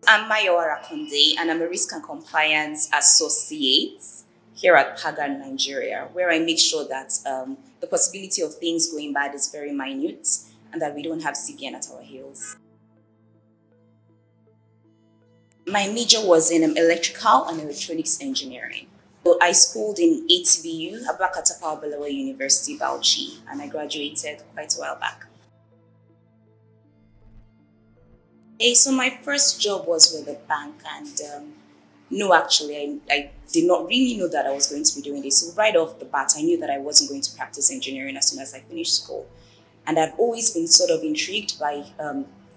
I'm Mayowa Akande, and I'm a Risk and Compliance Associate here at Paga, Nigeria, where I make sure that the possibility of things going bad is very minute and that we don't have CBN at our heels. My major was in electrical and electronics engineering. So I schooled in ATBU, Abubakar Tafawa Balewa University, Bauchi, and I graduated quite a while back. So my first job was with a bank, and no, actually, I did not really know that I was going to be doing this. So right off the bat, I knew that I wasn't going to practice engineering as soon as I finished school. And I've always been sort of intrigued by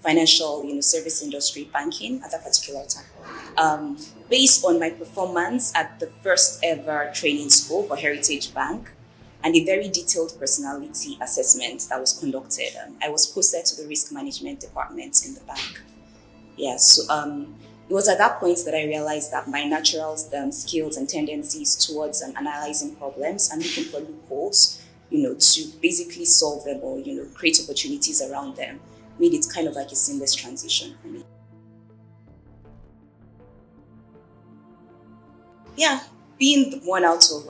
financial, service industry, banking at that particular time. Based on my performance at the first ever training school for Heritage Bank and a very detailed personality assessment that was conducted, I was posted to the risk management department in the bank. Yeah, so it was at that point that I realized that my natural skills and tendencies towards analyzing problems and looking for loopholes, to basically solve them or, create opportunities around them, made it kind of like a seamless transition for me. Yeah, being one out of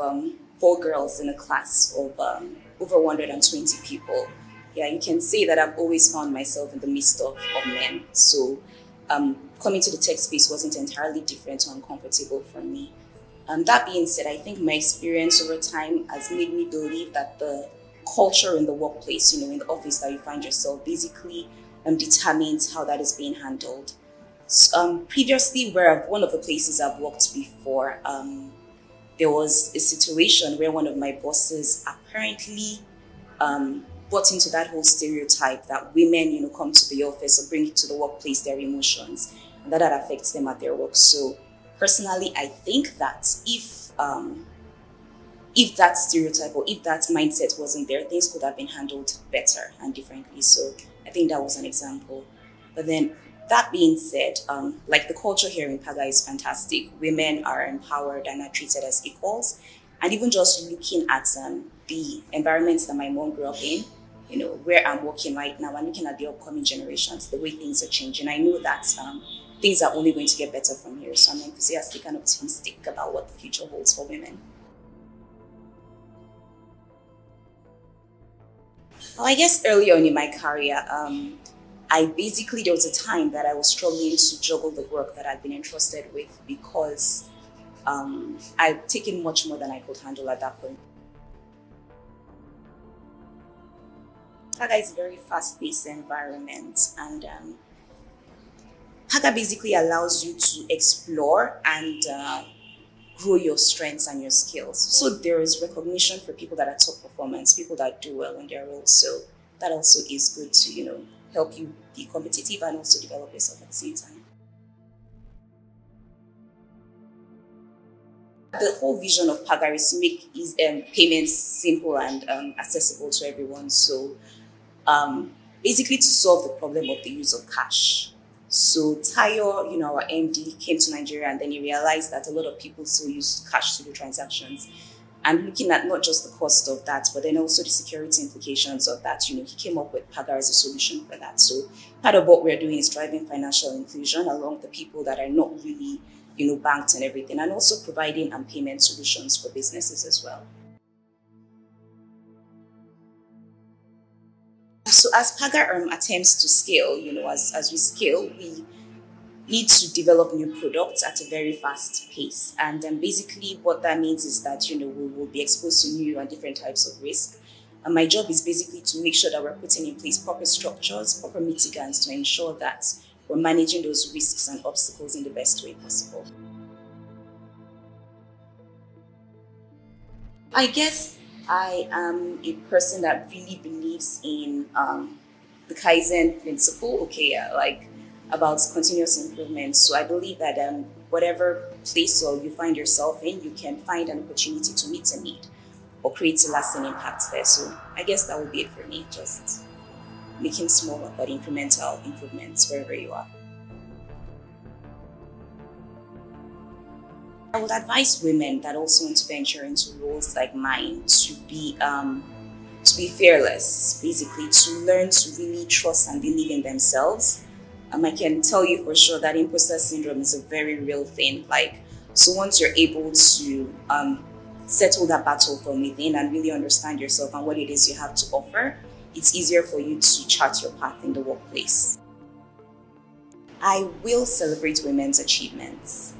4 girls in a class of over 120 people, yeah, you can say that I've always found myself in the midst of men. So coming to the tech space wasn't entirely different or uncomfortable for me. That being said, I think my experience over time has made me believe that the culture in the workplace, in the office that you find yourself, basically determines how that is being handled. Previously, one of the places I've worked before, there was a situation where one of my bosses apparently bought into that whole stereotype that women, come to the office or bring it to the workplace their emotions, and that affects them at their work. So personally, I think that if that stereotype or if that mindset wasn't there, things could have been handled better and differently. So I think that was an example. But then that being said, like the culture here in Paga is fantastic. Women are empowered and are treated as equals. And even just looking at the environments that my mom grew up in, where I'm working right now and looking at the upcoming generations, the way things are changing, I know that things are only going to get better from here. So I'm enthusiastic and optimistic about what the future holds for women. Well, I guess early on in my career, there was a time that I was struggling to juggle the work that I'd been entrusted with because I'd taken much more than I could handle at that point. Paga is a very fast-paced environment, and Paga basically allows you to explore and grow your strengths and your skills. So there is recognition for people that are top performance, people that do well in their roles. So that also is good to, help you be competitive and also develop yourself at the same time. The whole vision of Paga is to make payments simple and accessible to everyone. So basically to solve the problem of the use of cash. So Tayo, our MD, came to Nigeria and then he realized that a lot of people still use cash to do transactions. And looking at not just the cost of that, but then also the security implications of that, he came up with Paga as a solution for that. So part of what we're doing is driving financial inclusion along the people that are not really, banked and everything, and also providing payment solutions for businesses as well. So as Paga attempts to scale, as we scale, we need to develop new products at a very fast pace. And basically what that means is that, we will be exposed to new and different types of risk. And my job is basically to make sure that we're putting in place proper structures, proper mitigants to ensure that we're managing those risks and obstacles in the best way possible. I guess I am a person that really believes in the Kaizen principle, about continuous improvement. So I believe that whatever place or you find yourself in, you can find an opportunity to meet a need or create a lasting impact there. So I guess that would be it for me, just making small but incremental improvements wherever you are. I would advise women that also want to venture into roles like mine to be fearless, basically, to learn to really trust and believe in themselves, I can tell you for sure that imposter syndrome is a very real thing. Like, so once you're able to settle that battle from within and really understand yourself and what it is you have to offer, it's easier for you to chart your path in the workplace. I will celebrate women's achievements.